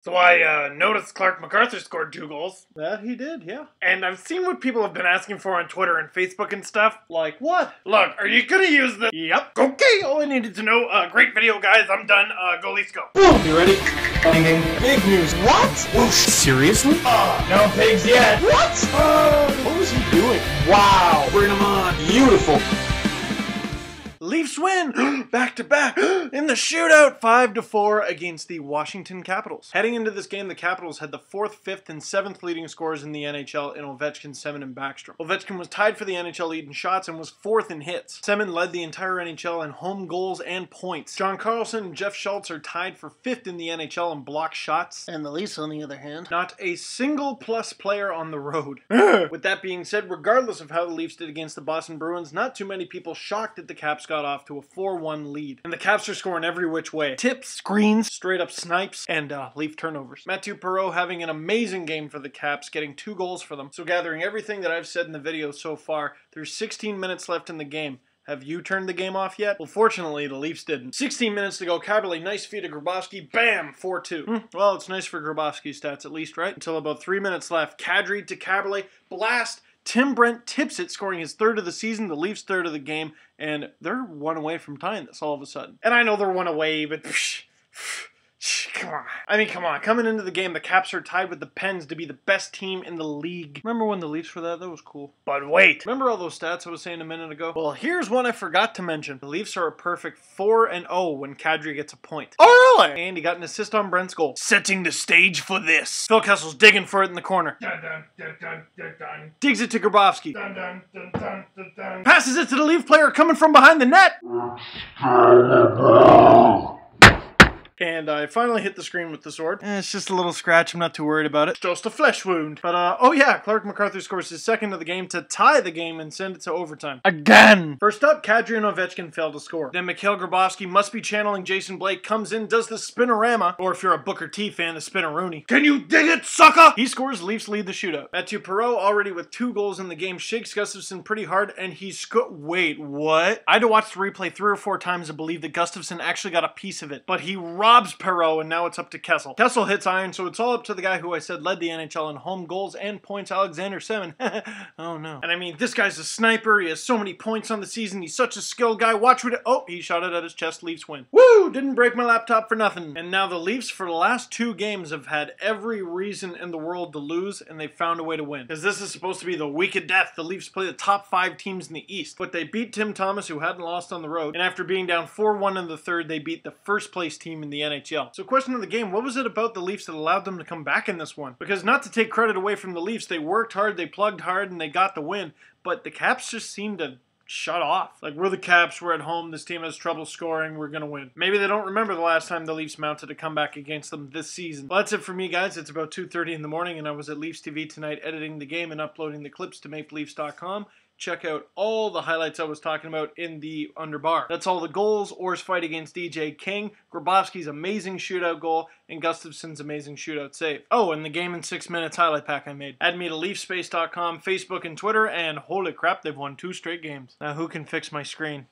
So I noticed Clark MacArthur scored 2 goals. That he did, yeah. And I've seen what people have been asking for on Twitter and Facebook and stuff. Like what? Look, are you gonna use the... Yep. Okay, all I needed to know. Great video, guys. I'm done. Go, Leafs go. You ready? Big news. What? Whoosh. Seriously? No pigs yet. What? What was he doing? Wow. Bring him on. Beautiful. Leafs win back to back in the shootout 5-4 against the Washington Capitals. Heading into this game, the Capitals had the 4th, 5th, and 7th leading scorers in the NHL in Ovechkin, Semin, and Backstrom. Ovechkin was tied for the NHL lead in shots and was 4th in hits. Semin led the entire NHL in home goals and points. John Carlson and Jeff Schultz are tied for 5th in the NHL in block shots. And the Leafs, on the other hand, not a single plus player on the road. With that being said, regardless of how the Leafs did against the Boston Bruins, not too many people shocked that the Caps got off to a 4-1 lead. And the Caps are scoring every which way. Tips, screens, straight up snipes, and Leaf turnovers. Mathieu Perreault having an amazing game for the Caps, getting 2 goals for them. So gathering everything that I've said in the video so far, there's 16 minutes left in the game. Have you turned the game off yet? Well, fortunately, the Leafs didn't. 16 minutes to go. Kaberle, nice feed to Grabowski. Bam! 4-2. Well, it's nice for Grabowski's stats at least, right? Until about 3 minutes left. Kadri to Kaberle. Blast! Tim Brent tips it, scoring his 3rd of the season, the Leafs' 3rd of the game, and they're 1 away from tying this all of a sudden. And I know they're 1 away, but come on. I mean, come on. Coming into the game, the Caps are tied with the Pens to be the best team in the league. Remember when the Leafs were that? That was cool. But wait. Remember all those stats I was saying a minute ago? Well, here's one I forgot to mention. The Leafs are a perfect 4-0 when Kadri gets a point. Oh, really? And he got an assist on Brent's goal. Setting the stage for this. Phil Kessel's digging for it in the corner. Dun, dun, dun, dun, dun, dun. Digs it to Grabowski. Dun, dun, dun, dun, dun, dun. Passes it to the Leaf player coming from behind the net. And I finally hit the screen with the sword. It's just a little scratch. I'm not too worried about it. It's just a flesh wound. But, oh yeah, Clark MacArthur scores his 2nd of the game to tie the game and send it to overtime. Again! First up, Kadri and Ovechkin failed to score. Then Mikhail Grabowski must be channeling Jason Blake, comes in, does the spinorama, or if you're a Booker T fan, the spinaroonie. Can you dig it, sucker? He scores, Leafs lead the shootout. Mathieu Perreault, already with 2 goals in the game, shakes Gustafsson pretty hard, and he wait, what? I had to watch the replay 3 or 4 times to believe that Gustafsson actually got a piece of it. But he robs Perreault, and now it's up to Kessel. Kessel hits iron, so it's all up to the guy who I said led the NHL in home goals and points, Alexander Semin. Oh no. And I mean, this guy's a sniper. He has so many points on the season. He's such a skilled guy. Watch what it... Oh, he shot it at his chest. Leafs win. Woo! Didn't break my laptop for nothing. And now the Leafs, for the last 2 games, have had every reason in the world to lose, and they found a way to win. Because this is supposed to be the week of death. The Leafs play the top 5 teams in the East. But they beat Tim Thomas, who hadn't lost on the road. And after being down 4-1 in the 3rd, they beat the 1st place team in the NHL. So question of the game, what was it about the Leafs that allowed them to come back in this one? Because not to take credit away from the Leafs, they worked hard, they plugged hard, and they got the win. But the Caps just seemed to shut off. Like, we're the Caps, we're at home, this team has trouble scoring, we're gonna win. Maybe they don't remember the last time the Leafs mounted a comeback against them this season. Well, that's it for me, guys. It's about 2:30 in the morning, and I was at Leafs TV tonight editing the game and uploading the clips to MapleLeafs.com. Check out all the highlights I was talking about in the underbar. That's all the goals, Orr's fight against DJ King, Grabowski's amazing shootout goal, and Gustafsson's amazing shootout save. Oh, and the game in 6 minutes highlight pack I made. Add me to LeafSpace.com, Facebook, and Twitter, and holy crap, they've won 2 straight games. Now who can fix my screen?